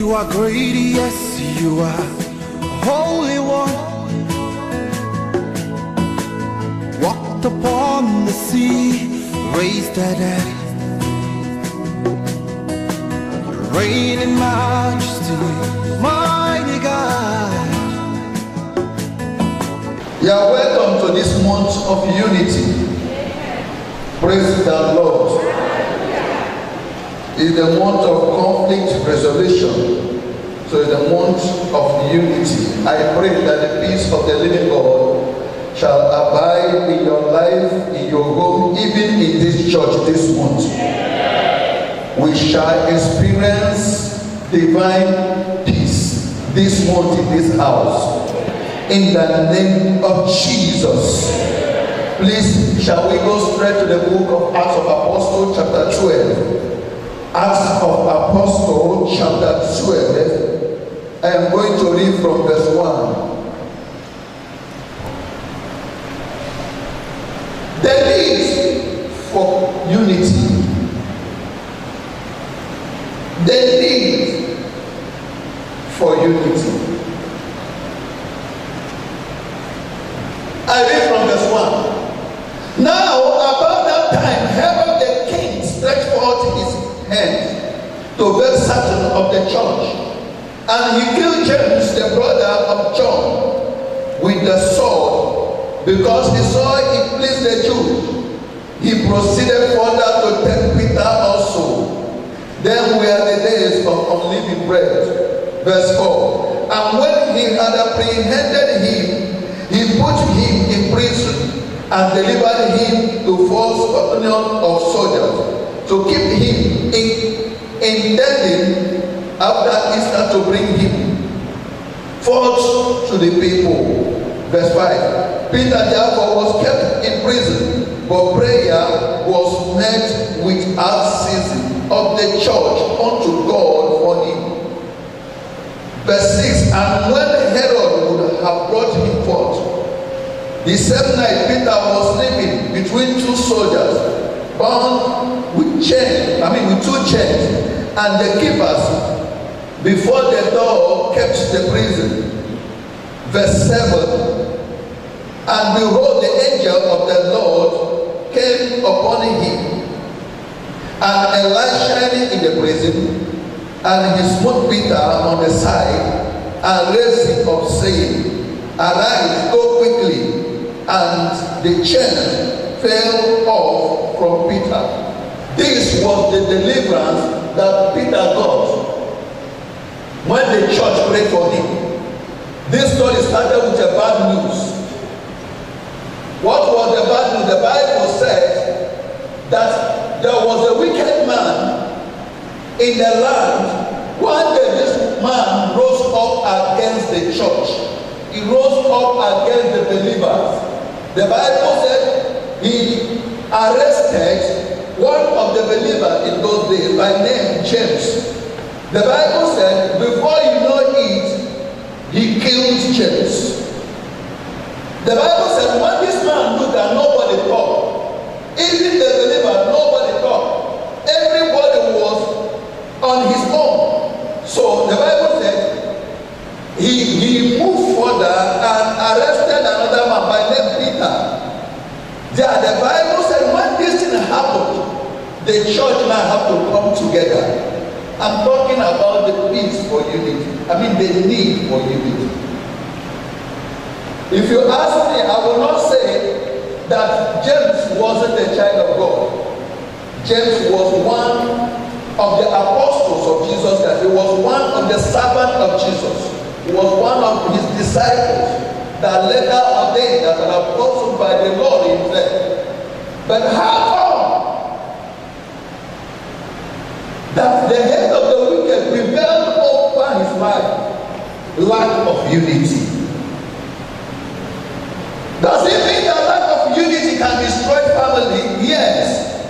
You are great, yes, you are Holy One. Walked upon the sea, raised the dead. You reign in majesty, mighty God. You are welcome to this month of unity. Praise the Lord. It's the month of conflict resolution. So it's the month of unity. I pray that the peace of the living God shall abide in your life, in your home, even in this church this month. We shall experience divine peace this month in this house. In the name of Jesus. Please, shall we go straight to the book of Acts of Apostles, chapter 12. Acts of Apostles, chapter 12. I am going to read from verse 1. The need for unity. The need for unity. I read from verse 1. Now, about that time, Herod the king stretched forth his hand to Belshazzar of the church, and he killed James, the brother of John, with the sword, because he saw it pleased the Jews. He proceeded further to take Peter also. Then were the days of unleavened bread. Verse 4. And when he had apprehended him, he put him in prison and delivered him to false battalion of soldiers to keep him intending after Easter to bring him forth to the people. Verse 5. Peter therefore was kept in prison, but prayer was met without ceasing of the church unto God for him. Verse 6. And when Herod would have brought him forth, the same night Peter was sleeping between two soldiers, bound with two chains, and the keepers before the door kept the prison. Verse 7. And behold, the angel of the Lord came upon him, and a light shining in the prison, and he smote Peter on the side, and raised him up, saying, Arise, go quickly. And the chain fell off from Peter. This was the deliverance that Peter got when the church prayed for him. This story started with a bad news. What was the bad news? The Bible said that there was a wicked man in the land. One day this man rose up against the church. He rose up against the believers. The Bible said he arrested one of the believers in those days by name James. The Bible said before you know it, he killed James. The Bible said when this man looked at nobody talked, even the believer, nobody talked. Everybody was on his own. So the Bible said he moved further and arrested another man by name Peter. Yeah, the Bible said when this thing happened, the church now have to come together. I'm talking about the peace for unity. The need for unity. If you ask me, I will not say that James wasn't a child of God. James was one of the apostles of Jesus Christ. He was one of the servants of Jesus. He was one of his disciples that later ordained as an apostle by the Lord himself. But how come that the head of the wicked rebelled over his life? Lack of unity. Does it mean that lack of unity can destroy family? Yes.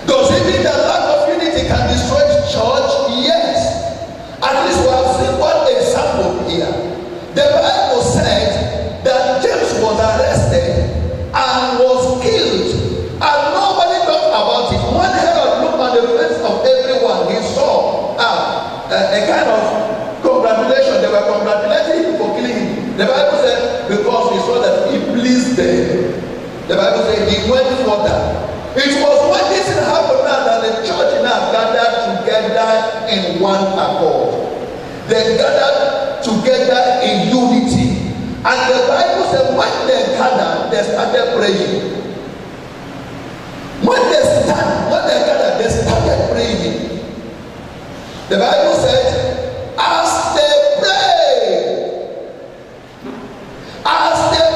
Does it mean that lack of unity can destroy church? Yes. At least we have seen one example here. The Bible said that James was arrested and was killed, and nobody talked about it. When Herod looked on the face of everyone, he saw a kind of of congratulation. They were congratulating him for killing him. The Bible said because he saw that he pleased them. The Bible said he went further. It was when this happened now that the church now gathered together in one accord. They gathered together in unity. And the Bible said when they gathered, they started praying. When they gathered, they started praying. The Bible said, as they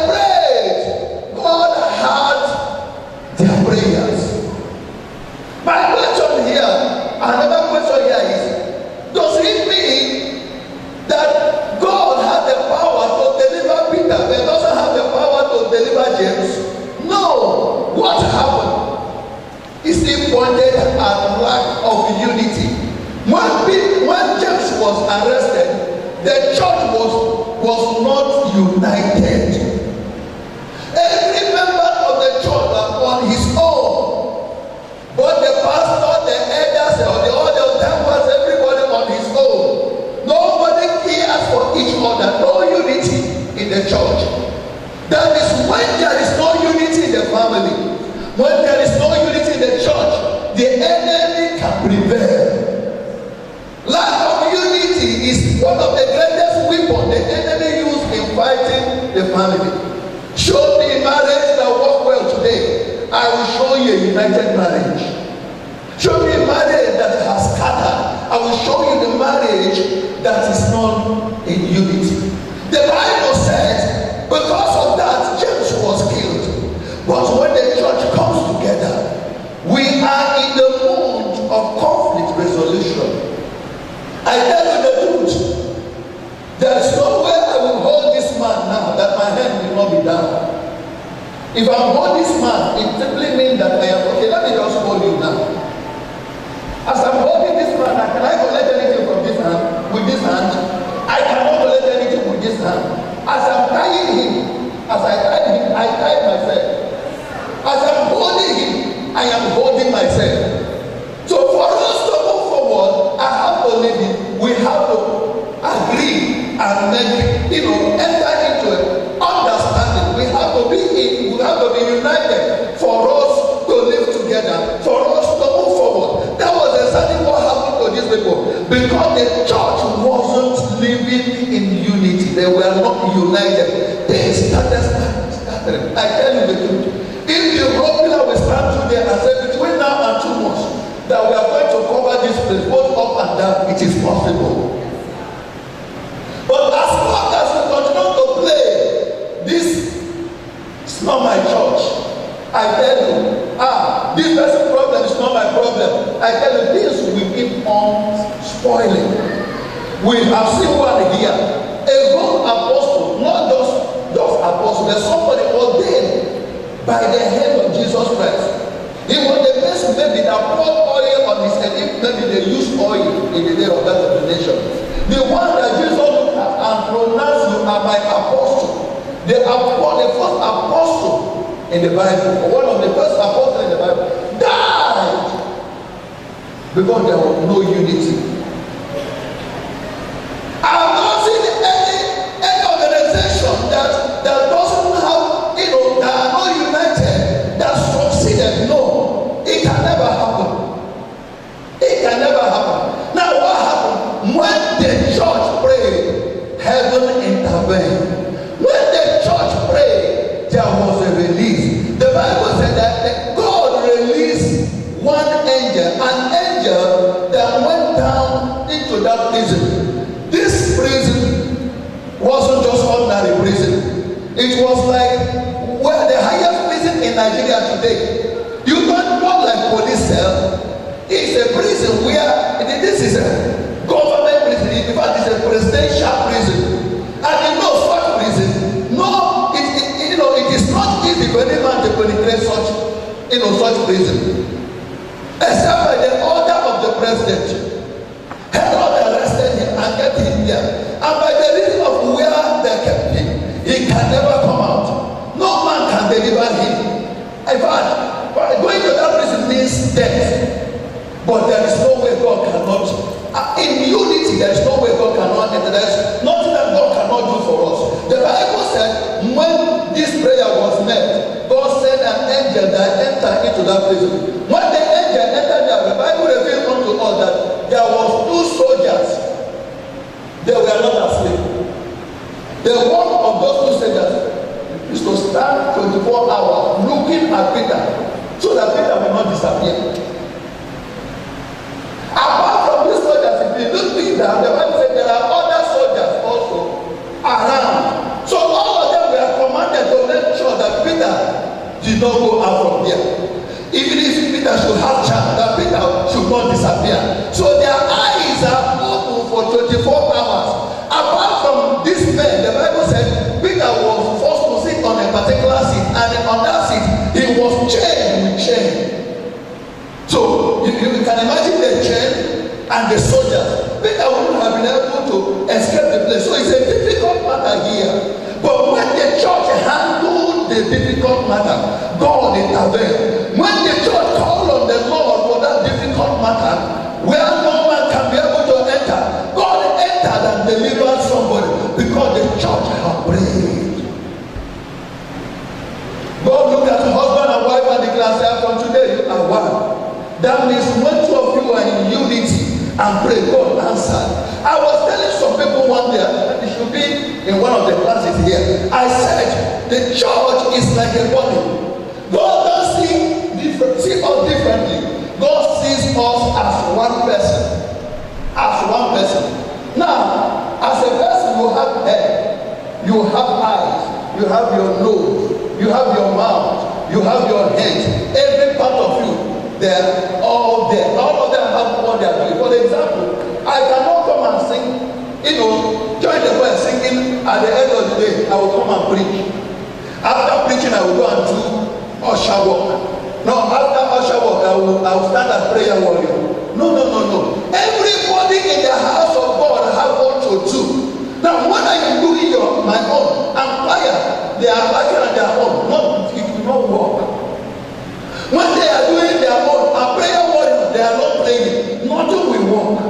prayed, God heard their prayers. My question here, another question here is, does it mean that God had the power to deliver Peter, but doesn't have the power to deliver James? No. What happened? It still pointed at lack of unity. When James was arrested, the church was not united. Every member of the church was on his own. But the pastor, the elders, or the other members, everybody on his own. Nobody cares for each other. No unity in the church. That is when there is no unity in the family. When there is no unity in the church, the enemy can prevail. Lack of unity is one of the greatest weapons the enemy uses in fighting the family. Show me marriage that works well today. I will show you a united marriage. Show me a marriage that has scattered. I will show you the marriage that is not in unity. The Bible says, because of that, James was killed. But when the church comes together, we are in the mood of conflict resolution. I tell you the truth. There is no way I will hold this man now that my hand will not be down. If I hold this man, it simply means that I am okay. Let me just hold you now. As I'm holding this man, can I collect anything from this hand? With this hand? I cannot collect anything with this hand. As I'm tying him, as I tie him, I tie myself. As I'm holding him, I am holding myself. So for us to move forward, I have to leave him. We have to agree and make, enter into an understanding. We have to be united for us to live together, for us to move forward. That was exactly what happened to these people. Because the church wasn't living in unity. They were not united. They started. I tell you the truth. If the Romulan will stand today and say between now and 2 months that we are going to cover this place both up and down, it is possible. But as long as we continue to play, this is not my church. I tell you, this person's problem is not my problem. I tell you, this will keep on spoiling. We have seen one here, a good apostle, not just apostle, there's somebody ordained by the hand of Jesus Christ. He was the person maybe that poured oil on his head. If maybe they used oil in the day of that ordination. The one that Jesus looked at and pronounced, you are my apostle. The first apostle in the Bible, or one of the first apostles in the Bible, died because there was no unity. I've not seen any organization that doesn't have, that are not united, that succeeded. No, it can never happen. It can never happen. Now what happened? When the church prayed, heaven intervened. When the church prayed, there was a release. The Bible said that God released one angel, an angel that went down into that prison. This prison wasn't just ordinary prison. It was like the highest prison in Nigeria today. You don't know like police cell. It's a prison where this is a government prison. In fact, it's a presidential prison. And such prison. No, it is not easy for any man to penetrate such prison, except by the order of the president. Herod arrested him and kept him there. And by the reason of where they kept him, he can never come out. No man can deliver him. In fact, going to that prison means death. But there is no way God cannot. In unity, there is no way there's nothing that God cannot do for us. The Bible said when this prayer was made, God sent an angel that entered into that prison. When the angel entered there, the Bible revealed unto us that there was 2 soldiers. They were not asleep. The one of those 2 soldiers is to stand 24 hours looking at Peter so that Peter will not disappear. Apart from these soldiers, if you look Peter, the Bible said there are other soldiers also around. So all of them were commanded to make sure that Peter did not go out from there. Even if Peter should have chance, that Peter should not disappear. So their eyes are open for 24 hours. Apart from this man, the Bible said Peter was forced to sit on a particular seat, and on that seat he was chained with chain. So you can imagine the chain and the soldiers. Peter wouldn't have been able to escape the place. So it's a difficult matter here. But when the church handled the difficult matter, God intervened. When the church called on the Lord for that difficult matter, where no man can be able to enter, God entered and delivered somebody because the church had prayed. God looked at husband and wife and declared, from today you are one. That means when 2 of you are in unity and pray, God answered. I was telling some people one day, it should be in one of the classes here. I said the church is like a body. God doesn't see us differently. God sees us as one person. As one person. Now, as a person, you have head, you have eyes, you have your nose, you have your mouth, you have your head. Every part of you. They're all there. All of them have what they are doing. For example, I cannot come and sing, join the choir singing. At the end of the day, I will come and preach. After preaching, I will go and do usher work. No, after usher work, I will stand as prayer warrior. No. Everybody in the house of God have what to do. Now, when I am doing my own and choir, they are working on their own. It will not work. When they are doing their own, a prayer warrior, they are not praying. Nothing will work.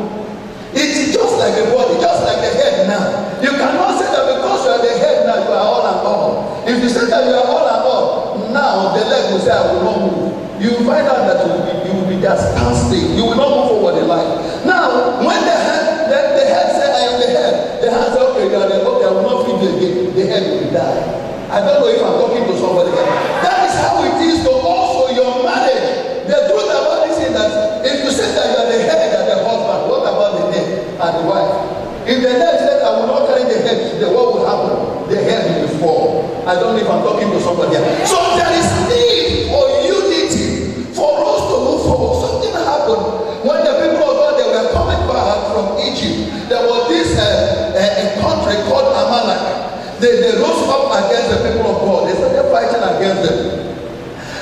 It is just like a body, just like the head now. You cannot say that because you are the head now, you are all and all. If you say that you are all and all, now the leg will say, I will not move. You will find out that you will be just standing. You will not move forward in life. Now, when the head say, I am the head, the hand say, okay, you are the okay, I will not feed you again. The head will die. I don't know if I'm talking to somebody here. That is how it is to also your marriage. The truth about this is that if you say that you are the head and the husband, what about the head and the wife? If the head says, I will not carry the head, then what will happen? The head will fall. I don't know if I'm talking to somebody here. So there is need for unity for us to move forward. Something happened when the people of God, they were coming back from Egypt. There was this a country called Amalek. They rose up against the people of God. They started fighting against them.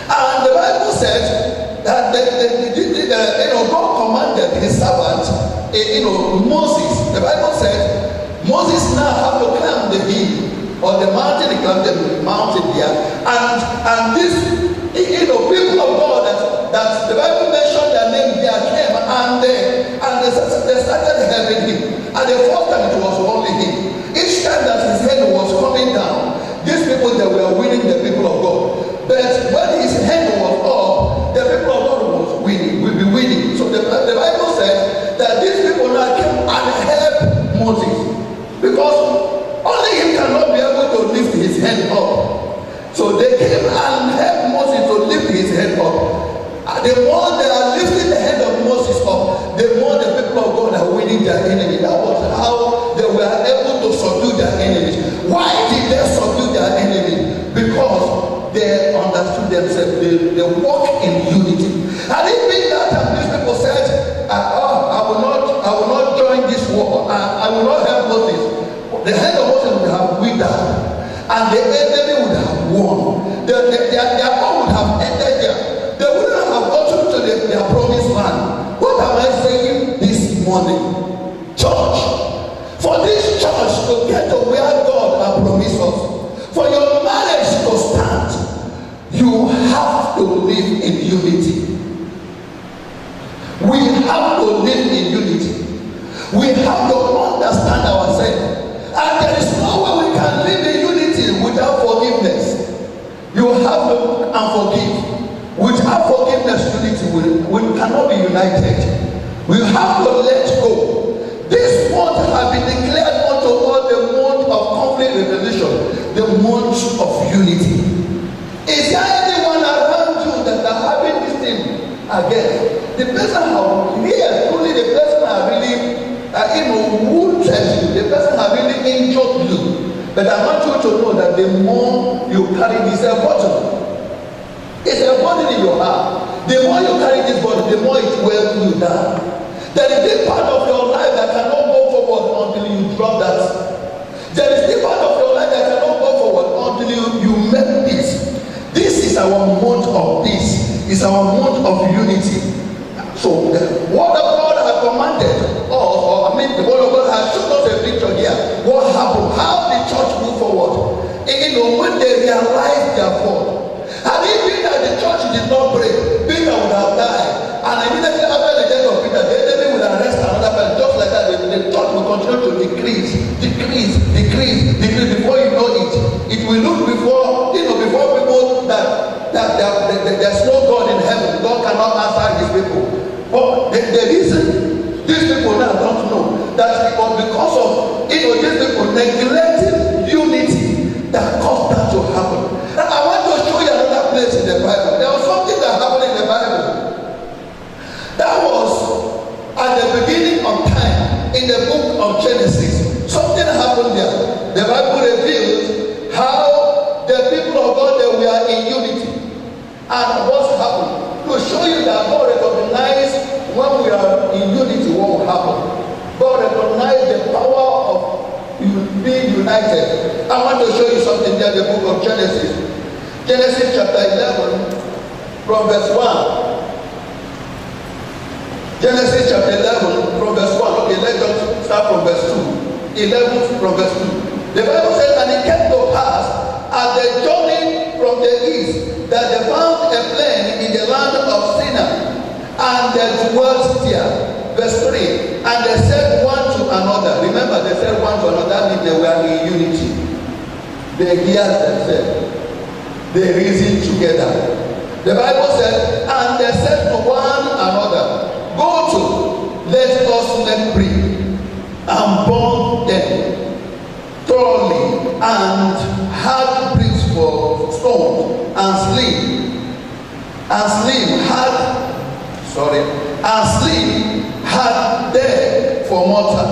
And the Bible said that God commanded his servant, Moses. The Bible said Moses now have to climb the hill or the mountain. He climbed the mountain there, and this people of God that the Bible mentioned their name there came and they started helping him. And the first time it was only him. Each time that his head was coming down, these people they were winning the people of God. But when his head was up, the people of God will be winning. So the Bible said that these people now came and helped Moses because only him cannot be able to lift his head up. So they came and helped Moses to lift his head up. And the more they are lifting the head of Moses up, the more the people of God are winning their enemy. That was how they were able to subdue their enemies. Why did they subdue their enemy? Because they understood themselves. They walk in unity. And even that time, these people said, I will not join this war. I will not help Moses. The head of Moses would have withered, and the enemy would have won. Their war would have ended there. They wouldn't have gotten to their promised land. What am I saying this morning? Church, for this church to get to where God has promised us, for your marriage to stand, you have to live in unity. We have to live in unity. We have to understand ourselves. We have to let go. This month has been declared unto us the month of conflict resolution, the month of unity. Is there anyone around you that are having this thing again? The person yes, only the person are really wounded you, the person have really injured you. But I want you to know that the more you carry this burden, it's a burden in your heart. The more you carry this burden, the more it wears you down. There is this part of your life that cannot go forward until you drop that. There is this part of your life that cannot go forward until you make peace. This is our month of peace. It's our month of unity. So the word of God has commanded us, the word of God has shown us a picture here. What happened? How the church moved forward. When they realized their fault. Had it been that the church did not pray, Peter would have died. And immediately after the death of Peter, the enemy would arrest another person. Just like that, the church will continue to decrease. Before you know it, it will look before people that there's no God in heaven. God cannot answer his people. But the reason these people now don't know that it was because of these people neglecting unity that caused that to happen. And I want to show you another place in the Bible. There was something that happened in the Bible. That was at the beginning of time in the book of Genesis. Something happened there. The Bible revealed how the people of God they were in unity. And what happened? To show you that God recognized when we are in unity what will happen. God recognized the power of being united. I want to show you something there in the book of Genesis. Genesis chapter 11 from verse 1. Genesis chapter 11 from verse 1. Okay, let's just start from verse 2. 11 from verse 2. The Bible says, and it came to pass as they journeyed from the east that they found a plain in the land of Sinai, and they dwelt there. Verse 3. And they said one to another. Remember, they said one to another, that means they were in unity. They heard themselves. They reasoned together. The Bible said, and they said to one another, go to, let us make bread, and burn them thoroughly, and hard bricks for stone, and slim had there for mortar,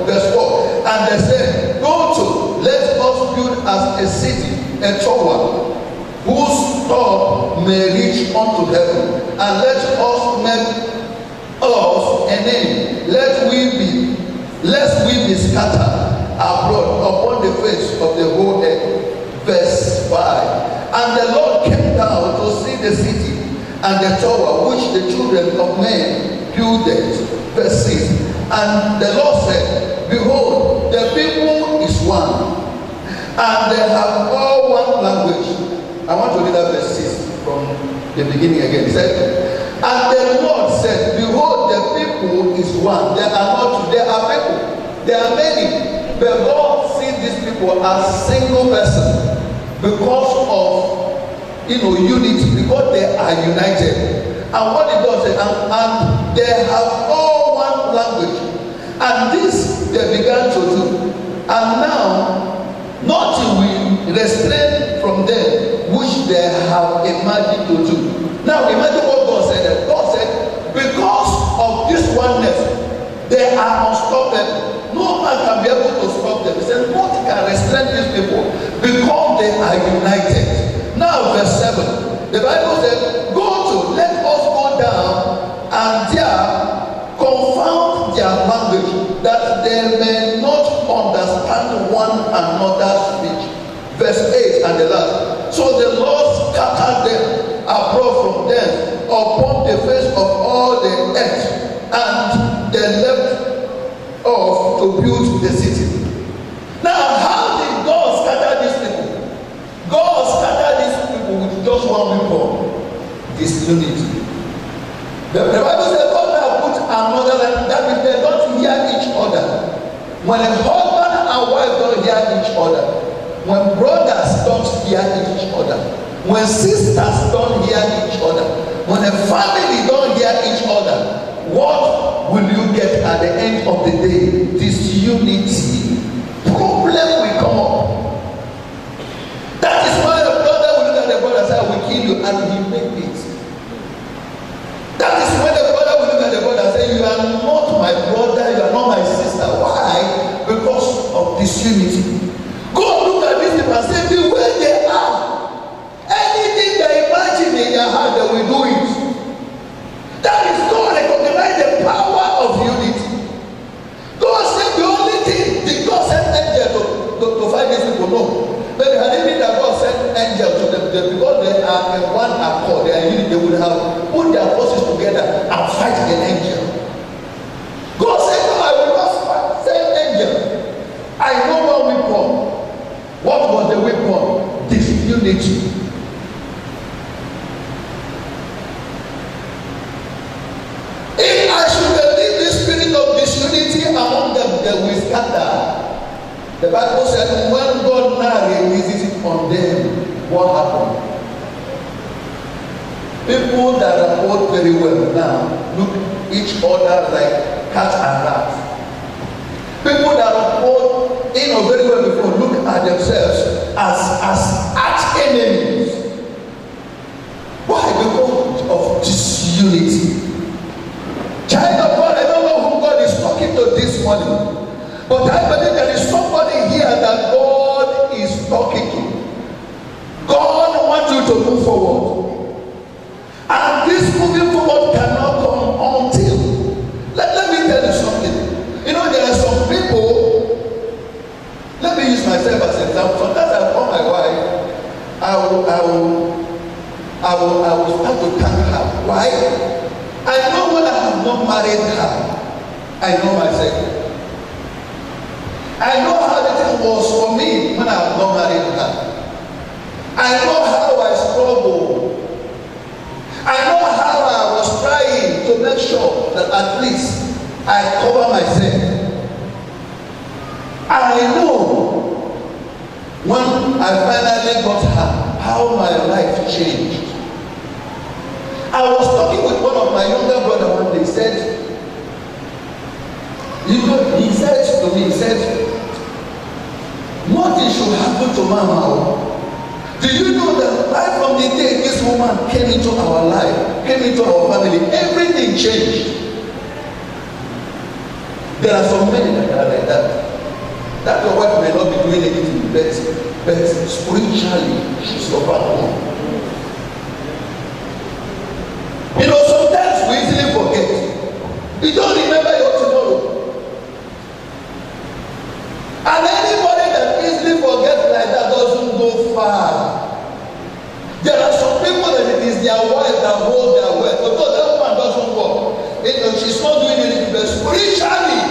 Verse 4. And they said, go to, let us build as a city, a tower, whose top may reach unto heaven, and let us make us a name, lest we be scattered abroad upon the face of the whole earth. Verse 5. And the Lord came down to see the city and the tower which the children of men builded. Verse 6. And the Lord said, behold, the people is one, and they have all one language. I want to read that verse 6 from the beginning again. He said, and the Lord said, behold, the people is one. There are people. There are many. But God sees these people as single person because of unity, because they are united. And what did God say? And they have all one language. And this they began to do. And now nothing will restrain from them which they have imagined to do. Now imagine what God said. God said, because of this oneness, they are unstoppable. No man can be able to stop them. He said, what can restrain these people? Because they are united. Now verse 7. The Bible said, go to, let us go down and there confound their language, that they may not understand one another's speech. Verse 8 and the last. So the Lord scattered them abroad from them upon the face of all the earth, and they left off to build the city. Now, how did God scatter these people? God scattered these people with just one people. Disunity. The Bible says God now put another line, that means they don't hear each other. When a husband and wife don't hear each other, when brothers don't hear each other, when sisters don't hear each other, when a family don't hear each other, what will you get at the end of the day? Disunity. Problem will come up. That is why a brother will look at the brother and say, I will kill you, and he make it. That is when the brother will look at the brother and say, you are not my brother, you are not my sister. Why? Because of disunity. God look at these people and say, the way they are, anything they imagine in their heart, they will do it. That is God recognize the power of unity. God said the only thing, did God send angel to fight these people? No. But had it been that God sent angel to them, because they are in one accord, they are unity, they would have put their forces together and fight an angel. God said, no, I will not send angel. I know one weapon. What was the weapon? Disunity. If I should believe the spirit of disunity among them, they will scatter. The Bible said, when God now releases it on them, what happened? People that are both very well now look each other like cat and rat. People that are both very well before look at themselves as arch enemies. Why? Because of disunity. Child of God, I don't know who God is talking to this morning. But I believe there is somebody here that God is talking to. God wants you to move forward. And this moving forward cannot come until. Let me tell you something. You know, there are some people. Let me use myself as an example. Sometimes I call my wife. I will start to thank her. Why? I know when I have not married her, I know myself. I know how the thing was for me when I have not married her. I know how I struggled. I know how I was trying to make sure that at least I cover myself. I know when I finally got her, how my life changed. I was talking with one of my younger brothers one day. He said, he said to me, he said, nothing should happen to Mama. Do you know that right from the day this woman came into our life, came into our family, everything changed? There are some men that are like that. That your wife may not be doing anything, but spiritually she's your partner. You know, sometimes we easily forget. You don't remember your tomorrow. And anybody that easily forgets like that doesn't go far. There are some people that it is their wife that hold their wealth. Although that woman doesn't work, she's not doing anything, but spiritually,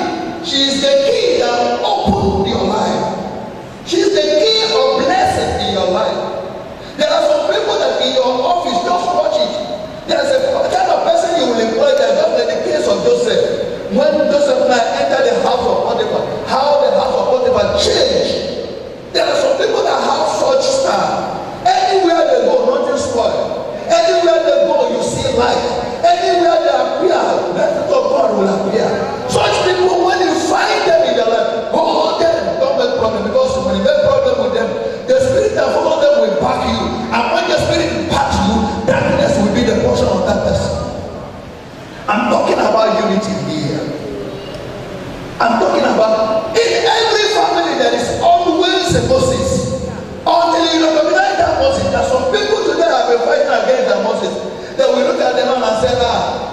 she is the key that opens your life. She is the key of blessing in your life. There are some people that in your office, just watch it. There's a kind of person you will employ that, just like the case of Joseph. When Joseph and I entered the house of Potiphar, how the house of Potiphar changed. There are some people that have such style. Anywhere they go, nothing spoil. Anywhere they go, you see light. Anywhere they appear, the Spirit of God will appear. Such people, when you find them in your life, hold them, don't make problem, because when you make problem with them, the spirit that follows them will back you. And when the spirit backs you, darkness will be the portion of that person. I'm talking about unity here. I'm talking about in every family there is always a Moses. Until you recognize that Moses, there are some people today have been fighting against that Moses. They will look at the man and say,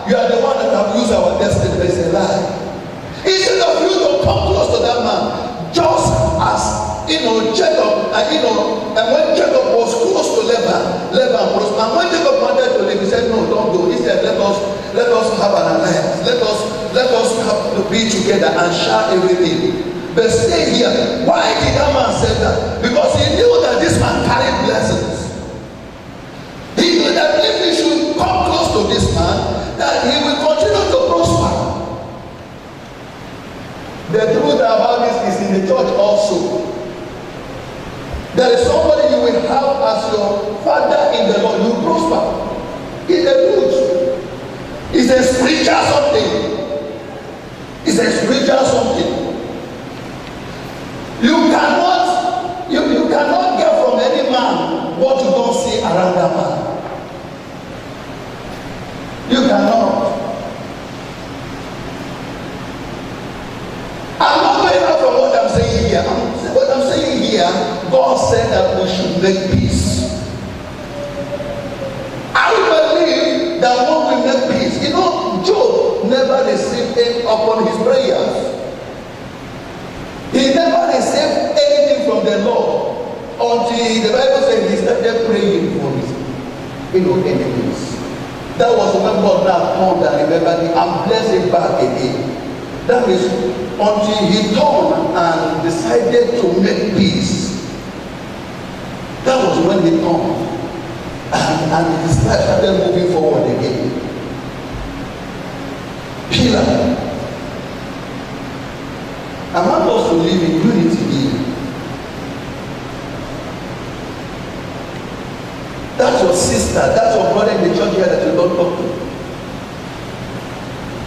you are the one that have used our destiny. They say, lie. Instead of you to come close to that man, just as Jacob, and when Jacob was close to Laban prospered. And when Jacob wanted to leave, he said, no, don't go. He said, let us have an alliance. Let us have to be together and share everything. But stay here. Why did that man say that? Because he knew that this man carried blessings. He knew that if he should come close to this man, that he will continue to prosper. The truth about this is in the church also. There is somebody you will have as your father in the Lord. You prosper. In the truth. It's a spiritual something. It's a spiritual something. You cannot get from any man what you don't see around that man. You cannot. I'm not going out from what I'm saying here. What I'm saying here, God said that we should make peace. I believe that when we make peace, Job never received anything upon his prayers. He never received anything from the Lord until the Bible said he started praying for his enemies. That was when God now turned and remembered him and blessed him back again. That is until he turned and decided to make peace. That was when he turned and his life started moving forward again. Pillar. I want us to live in unity here. That's your sister, that's your brother in the church here that you don't talk to.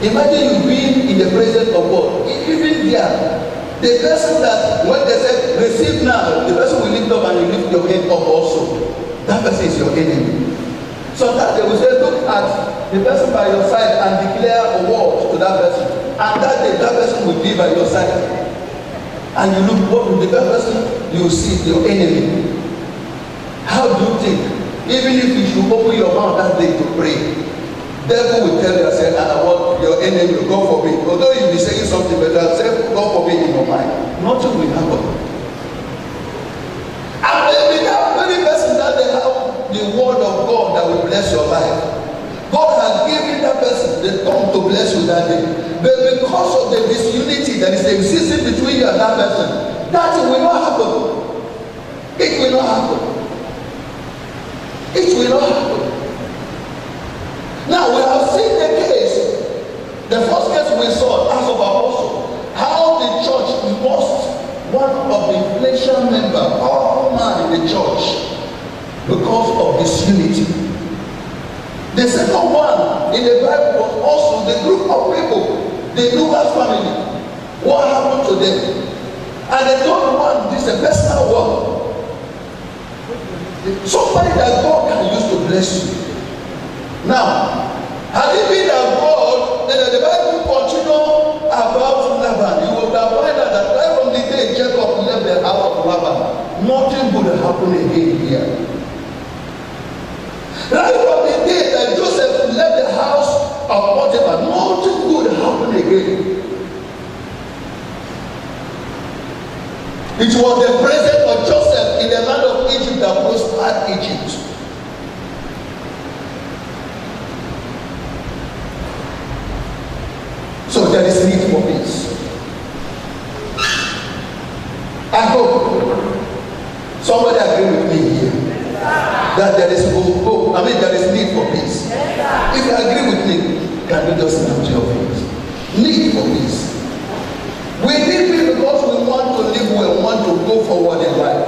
Imagine you being in the presence of God. Even there, the person that when they say receive now, the person will lift up and you lift your hand up also. That person is your enemy. Sometimes they will say, look at the person by your side and declare a word to that person. And that day, that person will be by your side. And you look what the person you see your enemy. How do you think? Even if you should open your mouth that day to pray, devil will tell you, say, I want your enemy, God forbid. Although you be saying something, but I'll say, God forbid in your mind. Nothing will happen. And maybe that very person that they have the word of God that will bless your life. God has given that person the tongue to bless you that day. But because of the disunity that is existing between you and that person, that will not happen. It will not happen. It will not happen. Now we have seen the case. The first case we saw as of Apostle, how the church lost one of the influential member, powerful man in the church, because of disunity. The second one in the Bible was also the group of people, the Lucas family. What happened to them? And the third one, this is a personal one. Somebody that God can use to bless you. Now, had it been that God, then the Bible continue about Laban. You would have found out that right from the day Jacob left the house of Laban, nothing would happen again here. Right from the day that Joseph left the house of Potiphar, nothing good happened again. It was the presence of Joseph in the land of Egypt that prospered Egypt. So there is need for peace. I hope somebody agree with me here that there is hope. There is need for peace. If you agree with me, can you just snap your face? Need for peace. We need peace because we want to live well, we want to go forward in life.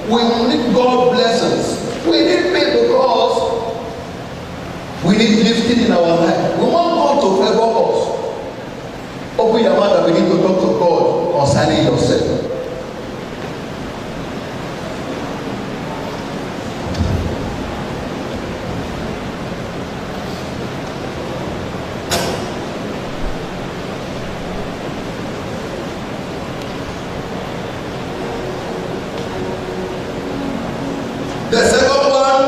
We need God's blessings. We need peace because we need lifting in our life. We want God to favor us. Open your mouth and begin to talk to God concerning yourself. The second one,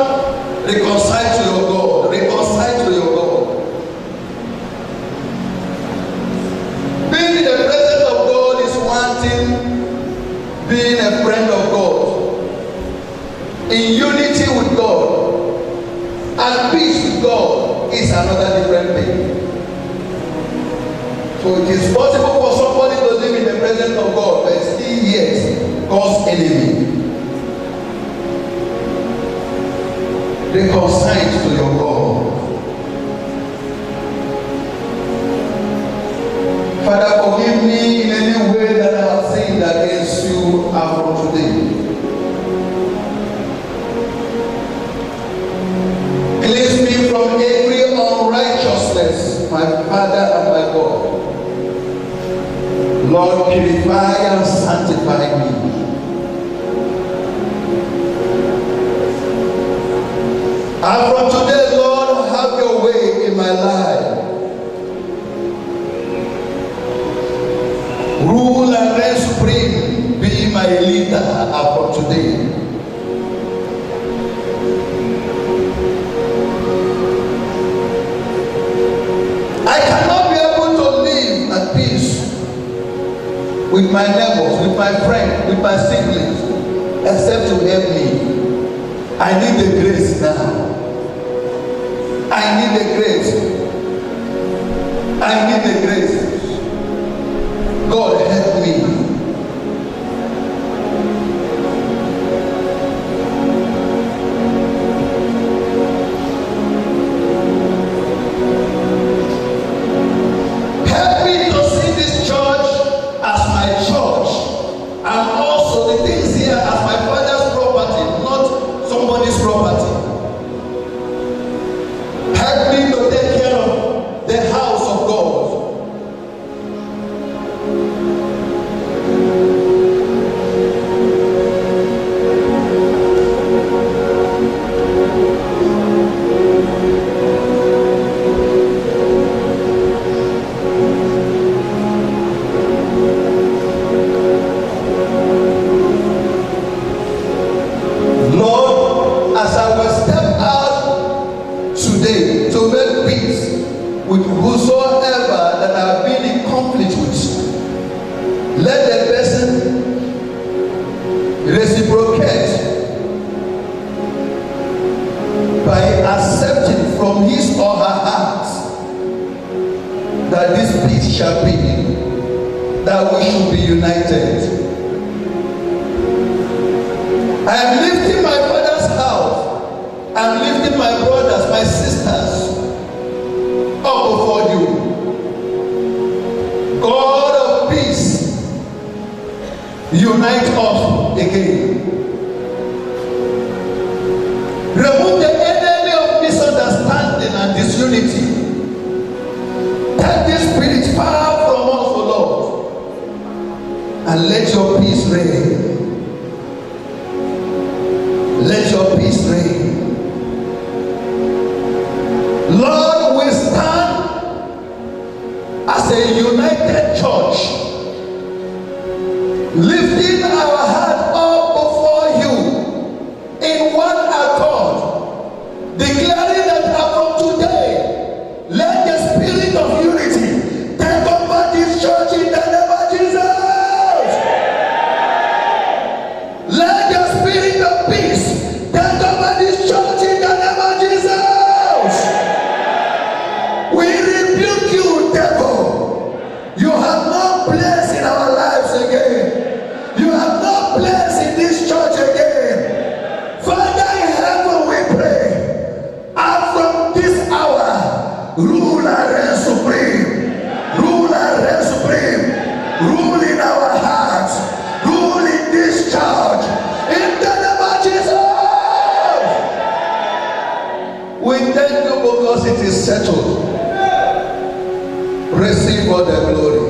reconcile to your God. Reconcile to your God. Being in the presence of God is one thing. Being a friend of God, in unity with God, and peace with God is another different thing. So it is possible for somebody to live in the presence of God, but still yet God's enemy. Reconcile to your God. Father, forgive me in any way that I have sinned against you from today. Cleanse me from every unrighteousness. Lord, purify and sanctify me. And from today, Lord, have your way in my life. Rule and reign supreme. Be my leader from today. I cannot be able to live at peace with my neighbors, with my friends, with my siblings, except to help me. I need the grace now. I need the grace. I need the grace. God help me. Help me to see this church as my church, and also the things here as my father's property, not somebody's property. Help me to take care of the house of God. Lord, as I will step out today to make peace with whosoever that I have been in conflict with, let the person reciprocate by accepting from his or her heart that this peace shall be, that we should be united. I am lifting my father's house. I am lifting my brothers, my sisters up before you. God of peace, unite us again. Remove the enemy of misunderstanding and disunity. Take this spirit far from us, O Lord, and let your peace reign. Let your peace reign. Lord, we stand as a united church, lifting our heart up before you in one accord, declaring that from today, let the spirit of unity take over this church in the name of Jesus. Let the spirit of peace take over this church in the name of Jesus. We rebuke you, devil. You have no place in our lives again. You have no place in this church again. Father in heaven, we pray. And from this hour, rule and reign supreme. Rule and reign supreme. Rule in our hearts. Rule in this church. In the name of Jesus. We thank you because it is settled. Receive all the glory.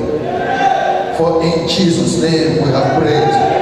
For in Jesus' name we have prayed.